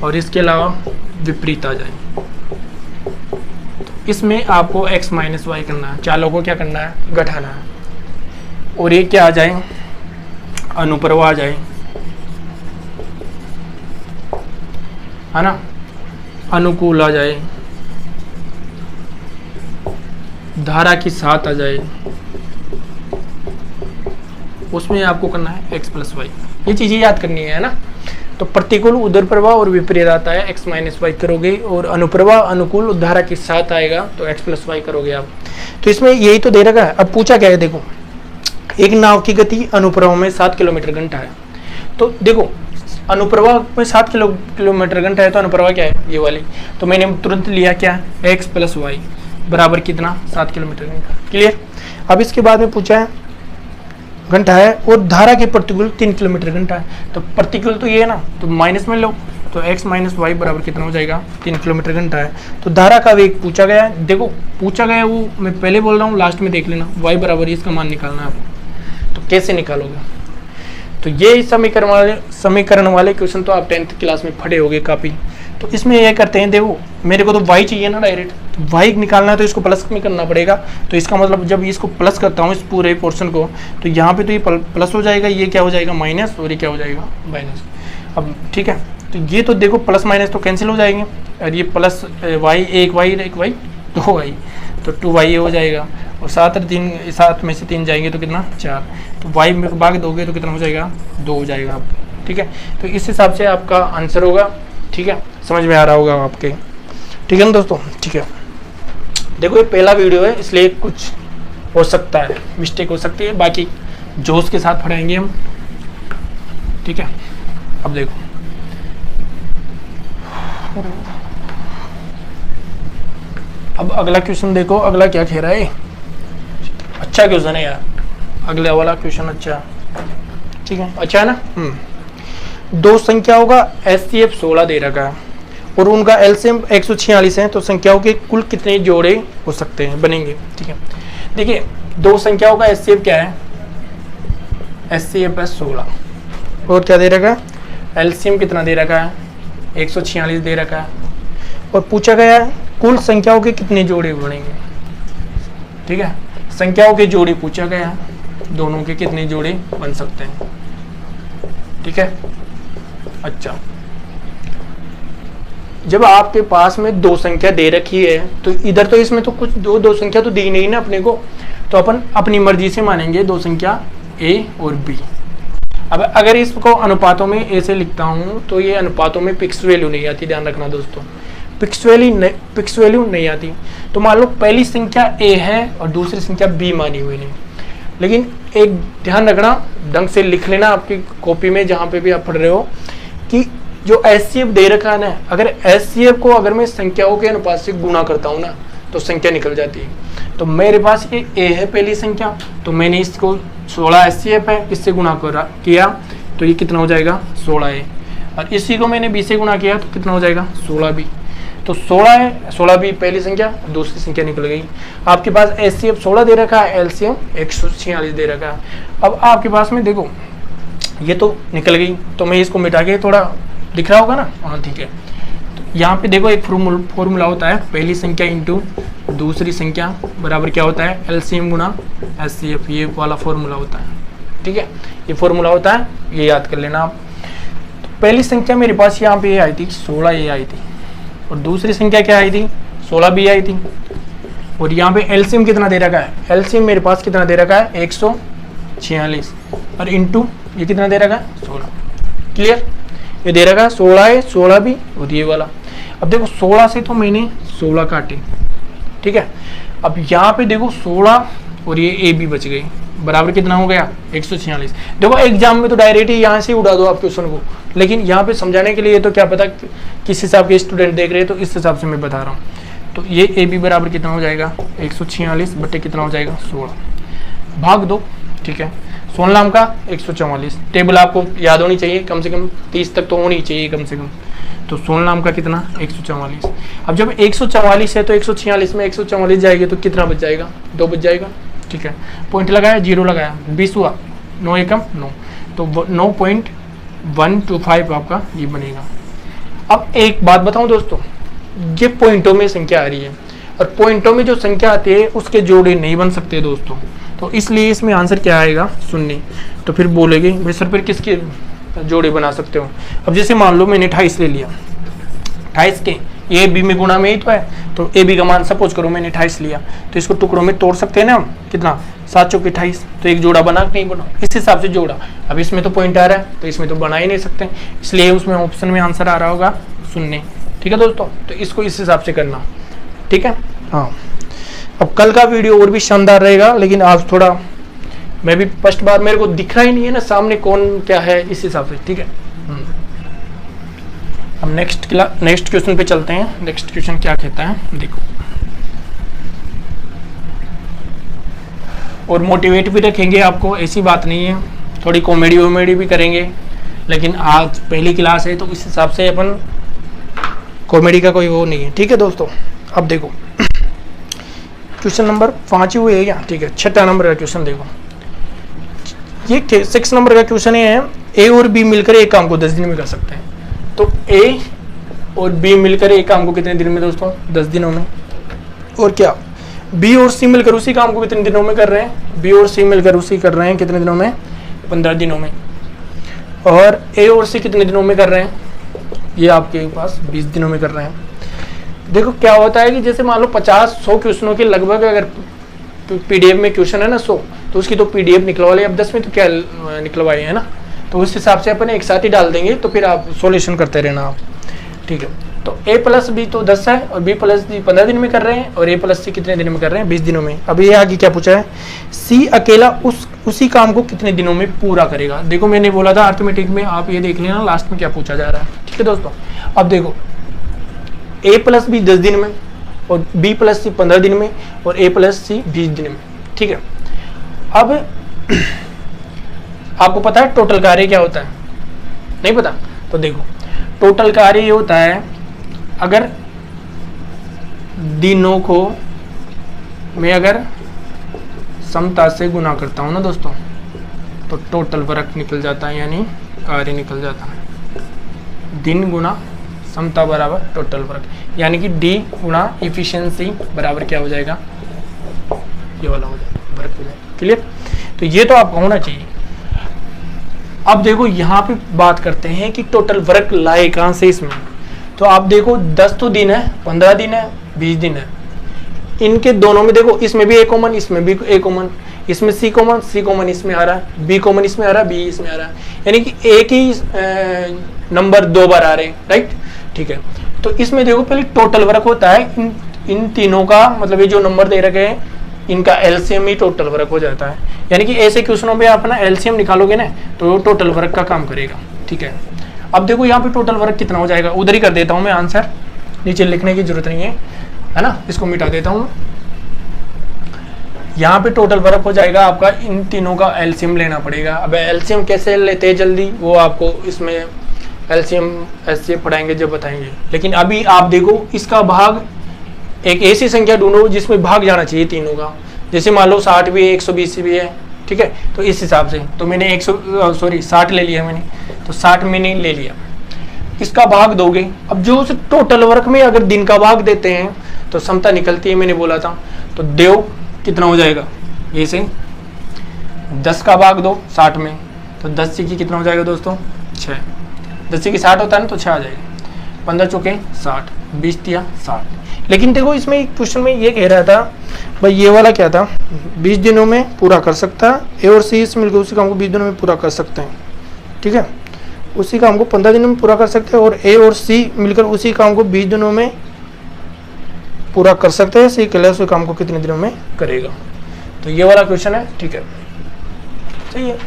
और इसके अलावा विपरीत आ जाए, तो इसमें आपको x माइनस वाई करना है, चालों को क्या करना है, घटाना है। और ये क्या आ जाए, अनुप्रवाह आ जाए, है ना, अनुकूल आ जाए, धारा की साथ आ जाए, उसमें आपको करना है x प्लस वाई, ये चीजें याद करनी है ना। तो प्रतिकूल उधर प्रवाह और विपरीत आता है, x माइनस वाई करोगे, और अनुप्रवाह अनुकूल धारा के साथ आएगा तो x प्लस वाई करोगे आप। तो इसमें यही तो दे रखा है। अब पूछा क्या है, देखो एक नाव की गति अनुप्रवाह में 7 किलोमीटर घंटा है, तो देखो अनुप्रवाह में 7 किलोमीटर घंटा है, तो अनुप्रवाह क्या है, ये वाली, तो मैंने तुरंत लिया क्या, x प्लस वाई बराबर कितना, 7 किलोमीटर घंटा, क्लियर। अब इसके बाद में पूछा है घंटा है और धारा के प्रतिकूल 3 किलोमीटर घंटा है, तो प्रतिकूल तो ये है ना, तो माइनस में लो, तो x माइनस वाई बराबर कितना हो जाएगा, 3 किलोमीटर घंटा है। तो धारा का वेग पूछा गया है, देखो पूछा गया है वो मैं पहले बोल रहा हूँ, लास्ट में देख लेना, y बराबर इसका मान निकालना है आपको। तो कैसे निकालोगे, तो ये समीकरण वाले क्वेश्चन तो आप 10th क्लास में पढ़े होगे काफ़ी। तो इसमें ये करते हैं, देखो मेरे को तो y चाहिए ना डायरेक्ट, तो y निकालना है तो इसको प्लस में करना पड़ेगा। तो इसका मतलब जब इसको प्लस करता हूँ इस पूरे पोर्शन को, तो यहाँ पे तो ये प्लस हो जाएगा, ये क्या हो जाएगा माइनस, और ये क्या हो जाएगा माइनस। अब ठीक है, तो ये तो देखो प्लस माइनस तो कैंसिल हो जाएंगे, और ये प्लस वाई, एक वाई 2 वाई, तो 2y हो जाएगा, और 7 में से 3 जाएंगे तो कितना 4, तो y में भाग दोगे तो कितना हो जाएगा 2 हो जाएगा आपका, ठीक है। तो इस हिसाब से आपका आंसर होगा, ठीक है, समझ में आ रहा होगा आपके, ठीक है ना दोस्तों, ठीक है। देखो ये पहला वीडियो है इसलिए कुछ हो सकता है, मिस्टेक हो सकती है, बाकी जोश के साथ पढ़ाएंगे हम, ठीक है। अब देखो अब अगला क्वेश्चन देखो, अगला क्या कह रहा है, अच्छा क्वेश्चन है यार, अगले वाला क्वेश्चन अच्छा, ठीक है, अच्छा है ना। दो संख्याओं का HCF 16 दे रखा है और उनका LCM 146 है, तो संख्याओं के कुल कितने जोड़े हो सकते हैं, बनेंगे, ठीक है। देखिए दो संख्याओं का HCF क्या है, HCF है 16, और क्या दे रखा है, LCM कितना दे रखा है 146 दे रखा है, और पूछा गया है कुल संख्याओं के कितने जोड़े बनेंगे, ठीक है, संख्याओं के जोड़े पूछा गया है। दोनों के कितने जोड़े बन सकते हैं। ठीक है। अच्छा, जब आपके पास में दो संख्या दे रखी है तो इधर तो इसमें तो कुछ दो संख्या तो दी नहीं ना अपने को, तो अपन अपनी मर्जी से मानेंगे दो संख्या ए और बी। अब अगर इसको अनुपातों में ए से लिखता हूं तो ये अनुपातों में फिक्स वैल्यू नहीं आती, ध्यान रखना दोस्तों, फिक्स वैल्यू नहीं आती। तो मान लो पहली संख्या ए है और दूसरी संख्या बी मानी हुई नहीं, लेकिन एक ध्यान रखना, ढंग से लिख लेना आपकी कॉपी में जहां पे भी आप पढ़ रहे हो कि जो एचसीएफ दे रखा है ना, अगर एचसीएफ को अगर मैं संख्याओं के अनुपात से गुणा करता हूँ ना तो संख्या निकल जाती है। तो मेरे पास ये ए है पहली संख्या, तो मैंने इसको 16 एचसीएफ है इससे गुणा किया तो ये कितना हो जाएगा 16 है, और इसी को मैंने बी से गुणा किया तो कितना हो जाएगा 16 बी। तो 16 है, 16 बी पहली संख्या, दूसरी संख्या निकल गई। आपके पास एचसीएफ 16 दे रखा है, एलसीएम 146 दे रखा है। अब आपके पास में देखो ये तो निकल गई, तो मैं इसको मिटा के थोड़ा दिख रहा होगा ना, हाँ ठीक है। तो यहाँ पे देखो एक फॉर्मूला होता है, पहली संख्या इंटू दूसरी संख्या बराबर क्या होता है एलसीएम गुना एचसीएफ, ये वाला फॉर्मूला होता है। ठीक है, ये फॉर्मूला होता है, ये याद कर लेना आप। तो पहली संख्या मेरे पास यहाँ पे ये आई थी 16 ये आई थी, और दूसरी संख्या क्या आई थी 16 बी आई थी। और यहाँ पे एलसीएम कितना दे रखा है, एलसीएम मेरे पास कितना दे रखा है 146, और इंटू ये कितना दे रखा है 16। क्लियर, ये दे रखा है 16 है, 16 भी और ये वाला। अब देखो 16 से तो मैंने 16 काटे, ठीक है। अब यहाँ पे देखो 16 और ये ए भी बच गई, बराबर कितना हो गया 146। देखो एग्जाम में तो डायरेक्ट ही यहाँ से उड़ा दो आप क्वेश्चन को, लेकिन यहाँ पे समझाने के लिए तो क्या पता किस हिसाब के स्टूडेंट देख रहे हैं, तो इस हिसाब से मैं बता रहा हूँ। तो ये ए बी बराबर कितना हो जाएगा 146 बटे कितना हो जाएगा 16, भाग दो। ठीक है, 16 नाम का 144, टेबल आपको याद होनी चाहिए, कम से कम 30 तक तो होनी चाहिए कम से कम। तो 16 नाम का कितना 144। अब जब 144 है तो 146 में 144 जाएगी तो कितना बच जाएगा 2 बच जाएगा। ठीक है, पॉइंट लगाया, जीरो लगाया, 20 हुआ, 9 एकम 9, तो 9.125 आपका ये बनेगा। अब एक बात बताऊं दोस्तों, ये पॉइंटों में संख्या आ रही है, और पॉइंटों में जो संख्या आती है उसके जोड़े नहीं बन सकते दोस्तों, तो इसलिए इसमें आंसर क्या आएगा 0। तो फिर बोलेंगे भाई सर फिर किसके जोड़े बना सकते हो। अब जैसे मान लो मैंने 28 ले लिया, 28 के ए बी में गुणा में ही तो है, तो ए बी का मान सपोज करो मैंने 28 लिया, तो इसको टुकड़ों में तोड़ सकते हैं ना हम, कितना 7 चौके 28, तो एक जोड़ा बना नहीं बना, इस हिसाब से जोड़ा। अब इसमें तो पॉइंट आ रहा है तो इसमें तो बना ही नहीं सकते, इसलिए उसमें ऑप्शन में आंसर आ रहा होगा 0। ठीक है दोस्तों, तो इसको इस हिसाब से करना। ठीक है, हाँ। अब कल का वीडियो और भी शानदार रहेगा, लेकिन आज थोड़ा मैं भी फर्स्ट बार मेरे को दिख रहा ही नहीं है ना सामने कौन क्या है, इस हिसाब से। ठीक है, अब नेक्स्ट क्वेश्चन पे चलते हैं। नेक्स्ट क्वेश्चन क्या कहता है देखो, और मोटिवेट भी रखेंगे आपको, ऐसी बात नहीं है, थोड़ी कॉमेडी वॉमेडी भी करेंगे, लेकिन आज पहली क्लास है तो इस हिसाब से अपन कॉमेडी का कोई वो नहीं है। ठीक है दोस्तों, अब देखो क्वेश्चन नंबर 5 ही हुए है क्या, ठीक है, 6 नंबर का क्वेश्चन देखो, ये 6 नंबर का क्वेश्चन है, ए और बी मिलकर एक काम को 10 दिन में कर सकते हैं। तो ए और बी मिलकर एक काम को कितने दिन में दोस्तों 10 दिनों में। और क्या बी और सी मिलकर उसी काम को कितने दिनों में कर रहे हैं, बी और सी मिलकर उसी कर रहे हैं कितने दिनों में 15 दिनों में। और ए और सी कितने दिनों में कर रहे हैं, ये आपके पास 20 दिनों में कर रहे हैं। देखो क्या होता है कि जैसे मान लो 50-100 क्वेश्चनों के लगभग अगर पीडीएफ में क्वेश्चन है ना 100, तो उसकी तो पीडीएफ निकलवा ले। अब 10 में तो क्या निकलवाए है ना, तो उस हिसाब से अपन एक साथ ही डाल देंगे, तो फिर आप सॉल्यूशन करते रहना आप। ठीक है, तो ए प्लस बी तो 10 है, और बी प्लस बी 15 दिन में कर रहे हैं, और ए प्लस सी कितने दिन में कर रहे हैं 20 दिनों में। अब ये आगे क्या पूछा है, सी अकेला उसी काम को कितने दिनों में पूरा करेगा। देखो मैंने बोला था अर्थमेटिक में, आप ये देख लेना लास्ट में क्या पूछा जा रहा है। ठीक है दोस्तों, अब देखो ए प्लस बी 10 दिन में, और बी प्लस सी 15 दिन में, और ए प्लस सी 20 दिन में। ठीक है, अब आपको पता है टोटल कार्य क्या होता है, नहीं पता? तो देखो टोटल कार्य ये होता है, अगर दिनों को मैं अगर समता से गुना करता हूं ना दोस्तों, तो टोटल वर्क निकल जाता है, यानी कार्य निकल जाता है। दिन गुना समता बराबर टोटल वर्क, यानी कि डी गुना इफिशियंसी बराबर क्या हो जाएगा, ये वाला हो जाएगा, वर्क हो जाएगा। क्लियर? तो ये तो आपका होना चाहिए। अब देखो यहाँ पे बात करते हैं कि टोटल वर्क लाए कहाँ से इसमें। तो आप देखो 10 तो दिन है, 15 दिन है, 20 दिन है, इनके दोनों में देखो इसमें भी ए कॉमन, इसमें भी ए कॉमन, इसमें सी कॉमन इसमें आ रहा है, बी कॉमन इसमें आ रहा है, बी इसमें आ रहा है, यानी कि एक ही नंबर 2 बार आ रहे हैं, राइट। ठीक है, तो इसमें देखो पहले टोटल वर्क होता है इन तीनों का, मतलब ये जो नंबर दे रखे हैं इनका एलसीएम ही टोटल वर्क हो जाता है। यानी कि ऐसे क्वेश्चनों में आप ना एलसीएम निकालोगे ना तो टोटल वर्क का काम करेगा। ठीक है, अब देखो यहाँ पे टोटल वर्क कितना हो जाएगा, उधर ही कर देता हूँ मैं आंसर, नीचे लिखने की जरूरत नहीं है ना, इसको मिटा देता हूँ। यहाँ पे टोटल वर्क हो जाएगा आपका, इन तीनों का एलसीएम लेना पड़ेगा। अब एलसीएम कैसे लेते हैं जल्दी, वो आपको इसमें एलसीएम ऐसे पढ़ाएंगे जब बताएंगे। लेकिन अभी आप देखो इसका भाग, एक ऐसी संख्या ढूंढो जिसमें भाग जाना चाहिए तीनों का। जैसे मान लो 60 भी है, 120 भी है, ठीक है, तो इस हिसाब से तो मैंने 60 ले लिया मैंने, तो 60 मैंने ले लिया, इसका भाग दोगे। अब जो उस टोटल वर्क में अगर दिन का भाग देते हैं तो समता निकलती है, मैंने बोला था। तो देव कितना हो जाएगा, ये से 10 का भाग दो 60 में, तो 10 से की कितना हो जाएगा दोस्तों 6, 10 से की 60 होता है ना, तो 6 आ जाएगा, 15 चौके 60, 20 तिया 60। लेकिन देखो इसमें एक क्वेश्चन में ये कह रहा था भाई, ये वाला क्या था, 20 दिनों में पूरा कर सकता है, ए और सी मिलकर उसी काम को 20 दिनों में पूरा कर सकते हैं। ठीक है, उसी काम को 15 दिनों में पूरा कर सकते हैं, और ए और सी मिलकर उसी काम को 20 दिनों में पूरा कर सकते हैं। सी अकेला उसी काम को कितने दिनों में करेगा, तो ये वाला क्वेश्चन है। ठीक है, सही है।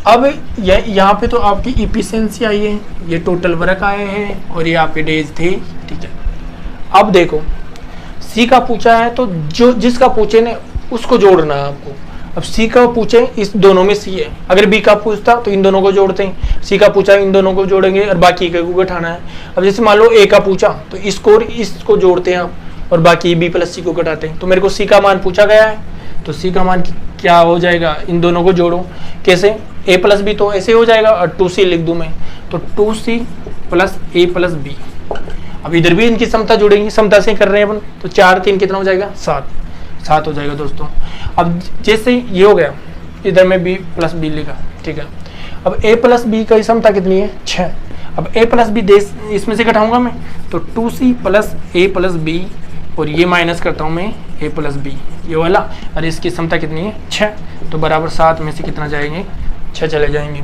अब यहाँ पे तो आपकी इफिशिएंसी आई है, ये टोटल वर्क आए हैं, और ये आपके डेज थे। ठीक है, अब देखो सी का पूछा है, तो जो जिसका पूछे ने उसको जोड़ना है आपको। अब सी का पूछे, इस दोनों में सी है, अगर बी का पूछता तो इन दोनों को जोड़ते हैं, सी का पूछा इन दोनों को जोड़ेंगे, और बाकी के को घटाना है। अब जैसे मान लो ए का पूछा तो इसको और इसको जोड़ते हैं आप, और बाकी बी प्लस सी को घटाते हैं। तो मेरे को सी का मान पूछा गया है, तो सी का मान क्या हो जाएगा, इन दोनों को जोड़ो। कैसे, ए प्लस बी तो ऐसे हो जाएगा, और 2c लिख दूं मैं, तो 2c प्लस ए प्लस बी। अब इधर भी इनकी समता जुड़ेंगी, समता से कर रहे हैं अपन, तो 4 3 कितना हो जाएगा 7 हो जाएगा दोस्तों। अब जैसे ये हो गया, इधर में बी प्लस बी लिखा। ठीक है, अब ए प्लस बी का समता कितनी है 6। अब ए प्लस बी इसमें से घटाऊंगा मैं, तो 2c प्लस ए प्लस बी, और ये माइनस करता हूँ मैं ए प्लस बी, ये वाला, और इसकी समता कितनी है 6, तो बराबर 7 में से कितना जाएंगे 6 चले जाएंगे।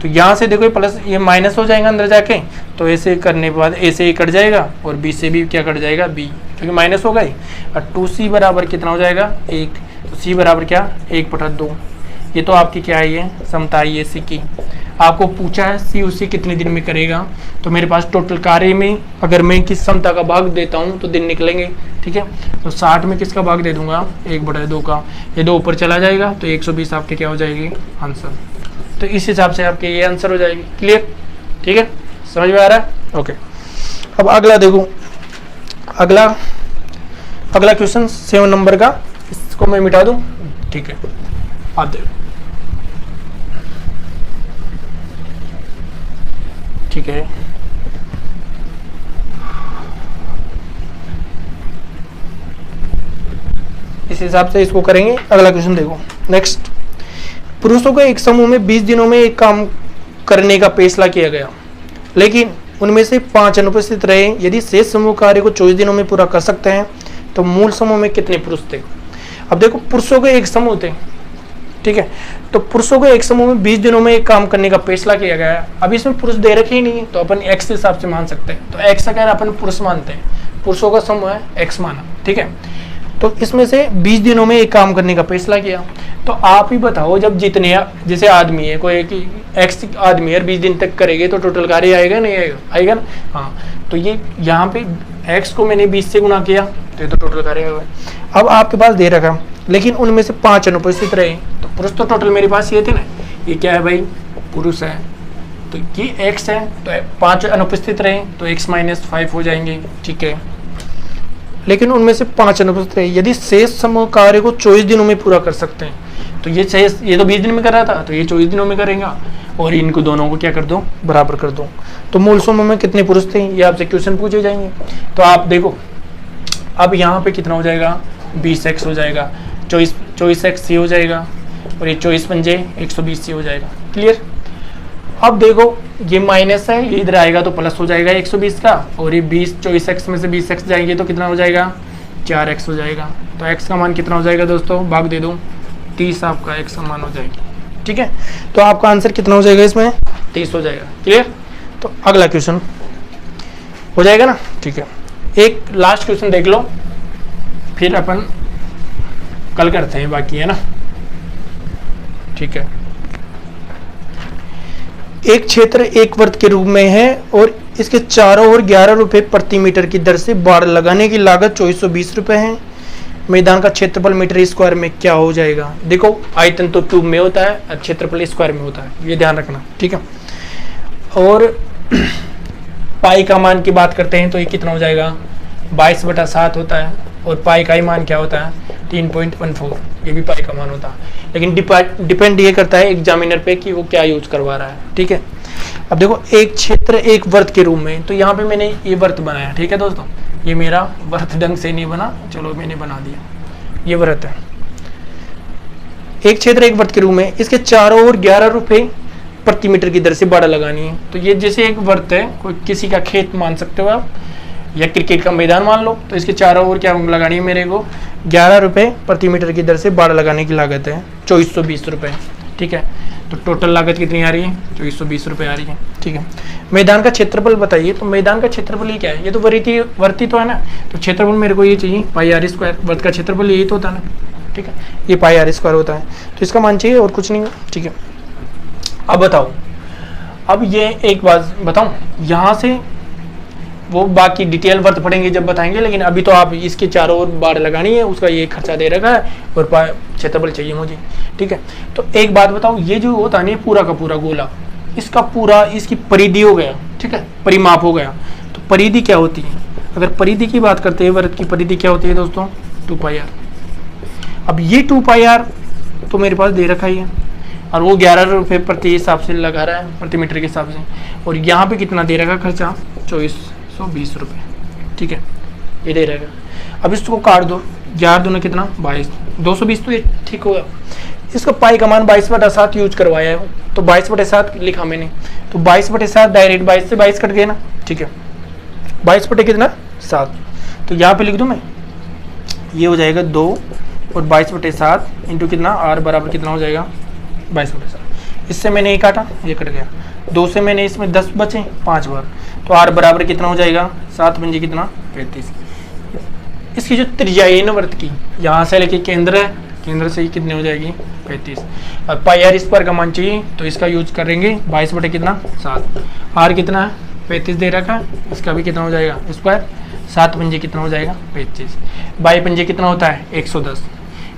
तो यहाँ से देखो प्लस ये माइनस हो जाएगा अंदर जाके, तो ऐसे करने के बाद ए से ए कट जाएगा, और बी से भी क्या कट जाएगा बी, क्योंकि माइनस हो गई। और 2c बराबर कितना हो जाएगा 1, तो c बराबर क्या 1/2। ये तो आपकी क्या है, ये समता आई है सी की। आपको पूछा है सी उसी कितने दिन में करेगा, तो मेरे पास टोटल कार्य में अगर मैं किस समता का भाग देता हूँ तो दिन निकलेंगे। ठीक है, तो 60 में किसका भाग दे दूंगा 1/2 का, ये 2 ऊपर चला जाएगा, तो 120 आपके क्या हो जाएगी आंसर। तो इस हिसाब से आपके ये आंसर हो जाएगी। क्लियर, ठीक है, समझ में आ रहा है। ओके, अब अगला देखो, अगला क्वेश्चन 7 नंबर का, इसको मैं मिटा दूं। ठीक है, आप देखो, ठीक है, इस हिसाब से इसको करेंगे। अगला क्वेश्चन देखो नेक्स्ट, पुरुषों को एक समूह में 20 दिनों में एक काम करने का फैसला किया गया, लेकिन उनमें से 5 अनुपस्थित रहे। यदि शेष समूह कार्य को 24 दिनों में पूरा कर सकते हैं तो मूल समूह में कितने पुरुष थे। अब देखो पुरुषों के एक समूह थे, ठीक है, तो पुरुषों को एक समूह में 20 दिनों में एक काम करने का फैसला किया गया है। अब इसमें पुरुष दे रखे ही नहीं, तो अपन एक्स के हिसाब से मान सकते हैं। तो एक्स का अपन पुरुष मानते हैं, पुरुषों का समूह है एक्स माना। ठीक है, तो इसमें से 20 दिनों में एक काम करने का फैसला किया। तो आप ही बताओ, जब जितने जैसे आदमी है, कोई एक एक्स आदमी है 20 दिन तक करेंगे तो टोटल कार्य आएगा नहीं आएगा, आएगा ना। हाँ, तो ये यहाँ पे एक्स को मैंने 20 से गुणा किया, तो ये तो टोटल कार्य आएगा। अब आपके पास दे रखा, लेकिन उनमें से 5 अनुपस्थित रहे, तो पुरुष तो टोटल मेरे पास ये थे ना, ये क्या है भाई पुरुष है, तो ये एक्स है, तो 5 अनुपस्थित रहे तो x - 5 हो जाएंगे। ठीक है, लेकिन उनमें से 5 अनुपस्थित रहे। यदि शेष समूह कार्य को 24 दिनों में पूरा कर सकते हैं, तो ये तो 20 दिन में कर रहा था, तो ये 24 दिनों में करेगा, और इनको दोनों को क्या कर दो बराबर कर दो। तो मूल समूह में कितने पुरुष थे, ये आपसे क्वेश्चन पूछे जाएंगे। तो आप देखो, अब यहाँ पे कितना हो जाएगा 20x हो जाएगा, 24x c हो जाएगा, और ये 24 पंजे 120 से हो जाएगा। क्लियर। अब देखो ये माइनस है, ये इधर आएगा तो प्लस हो जाएगा 120 का, और ये 20 24x में से 20x जाएंगे तो कितना हो जाएगा 4x हो जाएगा। तो x का मान कितना हो जाएगा दोस्तों, भाग दे दो 30 आपका x का मान हो जाएगी। ठीक है, तो आपका आंसर कितना हो जाएगा इसमें 30 हो जाएगा। क्लियर। तो अगला क्वेश्चन हो जाएगा ना। ठीक है, एक लास्ट क्वेश्चन देख लो, फिर अपन कल करते हैं बाकी, है ना। ठीक है, एक क्षेत्र एक वर्ग के रूप में है और इसके चारों ओर 11 रुपए प्रति मीटर की दर से बाड़ लगाने की लागत 2420 रुपए है। मैदान का क्षेत्रफल मीटर स्क्वायर में क्या हो जाएगा। देखो आयतन तो क्यूब में होता है और क्षेत्रफल स्क्वायर में होता है, ये ध्यान रखना। ठीक है, और पाई का मान की बात करते हैं तो ये कितना हो जाएगा 22/7 होता है, और पाई का ही मान क्या होता है 3.14, ये भी पाई का मान होता है। लेकिन डिपेंड ये करता है एग्जामिनर पे कि वो क्या यूज करवा रहा है। ठीक है, अब देखो एक क्षेत्र एक वर्ग के रूप में, तो यहाँ पे मैंने ये वर्त बनाया। ठीक है दोस्तों, ये मेरा वर्त ढंग से नहीं बना, चलो मैंने बना दिया, ये वर्त है। एक क्षेत्र एक वर्ग के रूप में, इसके चारों ओर 11 रुपए प्रति मीटर की दर से बाड़ा लगानी है। तो ये जैसे एक वर्त है, कोई किसी का खेत मान सकते हो आप, या क्रिकेट का मैदान मान लो, तो इसके चारों ओर क्या लगानी है मेरे को 11 रुपए प्रति मीटर की दर से बाड़ लगाने की लागत है 2420 रुपए। ठीक है, तो टोटल लागत कितनी आ रही है 2420 रुपए आ रही है। ठीक है, मैदान का क्षेत्रफल बताइए। तो मैदान का क्षेत्रफल ये क्या है, ये तो वर्ती तो है ना, तो क्षेत्रफल मेरे को ये चाहिए पाई आर स्क्वायर। वर्त का क्षेत्रफल यही तो होता है ना। ठीक है, ये पाई आर स्क्वायर होता है, तो इसका मान चाहिए और कुछ नहीं है। ठीक है, अब बताओ, अब ये एक बात बताऊं, यहाँ से वो बाकी डिटेल वर्त पढ़ेंगे जब बताएंगे, लेकिन अभी तो आप इसके चारों ओर बाड़ लगानी है, उसका ये खर्चा दे रखा है और क्षेत्रफल चाहिए मुझे। ठीक है, तो एक बात बताओ, ये जो होता है ना पूरा का पूरा गोला, इसका पूरा इसकी परिधि हो गया। ठीक है, परिमाप हो गया। तो परिधि क्या होती है, अगर परिधि की बात करते हैं, वर्त की परिधि क्या होती है दोस्तों 2πr। अब ये 2πr तो मेरे पास दे रखा ही है, और वो 11 रुपये प्रति हिसाब से लगा रहा है, प्रति मीटर के हिसाब से, और यहाँ पे कितना दे रखा खर्चा 2420 रुपये। ठीक है, ये दे रहेगा। अब इसको काट दो, 11 दूना कितना 22, 220 तो ये ठीक होगा। इसका पाई का मान 22/7 यूज करवाया है, तो 22/7 लिखा मैंने, तो 22/7 डायरेक्ट 22 से 22 कट गए ना। ठीक है, 22 बटे कितना 7, तो यहाँ पे लिख दूँ मैं, ये हो जाएगा 2 और 22/7 इंटू कितना r बराबर कितना हो जाएगा 22/7। इससे मैंने ये काटा, ये कट गया, 2 से मैंने इसमें 10 बचे 5 बार, तो r बराबर कितना हो जाएगा 7 पंजे कितना 35। इसकी जो त्रिज्या है ना वर्त की, यहाँ से लेके केंद्र है, केंद्र से ही कितनी हो जाएगी 35। अब पाई आर स्क्वायर का मान चाहिए, तो इसका यूज करेंगे 22 बटे कितना 7, r कितना है 35 दे रखा है, इसका भी कितना हो जाएगा स्क्वायर, 7 पंजे कितना हो जाएगा 25, 22 पंजे कितना होता है 110,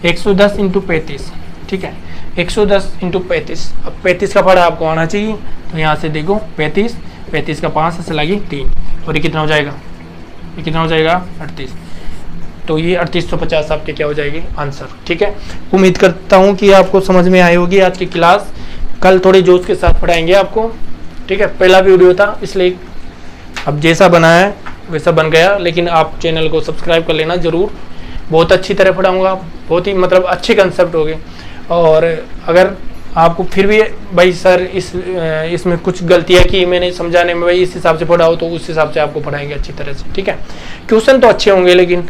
110 इंटू 35। ठीक है, 110 इंटू 35। अब 35 का पढ़ा आपको आना चाहिए, तो यहाँ से देखो 35, 35 का 5 से लगी 3, और ये कितना हो जाएगा, ये कितना हो जाएगा 38। तो ये 3850 आपके क्या हो जाएगी आंसर। ठीक है, उम्मीद करता हूँ कि आपको समझ में आई होगी आज की क्लास। कल थोड़े जोश के साथ पढ़ाएंगे आपको। ठीक है, पहला वीडियो था इसलिए अब जैसा बना है वैसा बन गया, लेकिन आप चैनल को सब्सक्राइब कर लेना ज़रूर। बहुत अच्छी तरह पढ़ाऊँगा, बहुत ही मतलब अच्छे कंसेप्ट होंगे। और अगर आपको फिर भी भाई सर इसमें कुछ गलतियाँ की मैंने समझाने में, भाई इस हिसाब से पढ़ाओ, तो उस हिसाब से आपको पढ़ाएंगे अच्छी तरह से। ठीक है, क्वेश्चन तो अच्छे होंगे लेकिन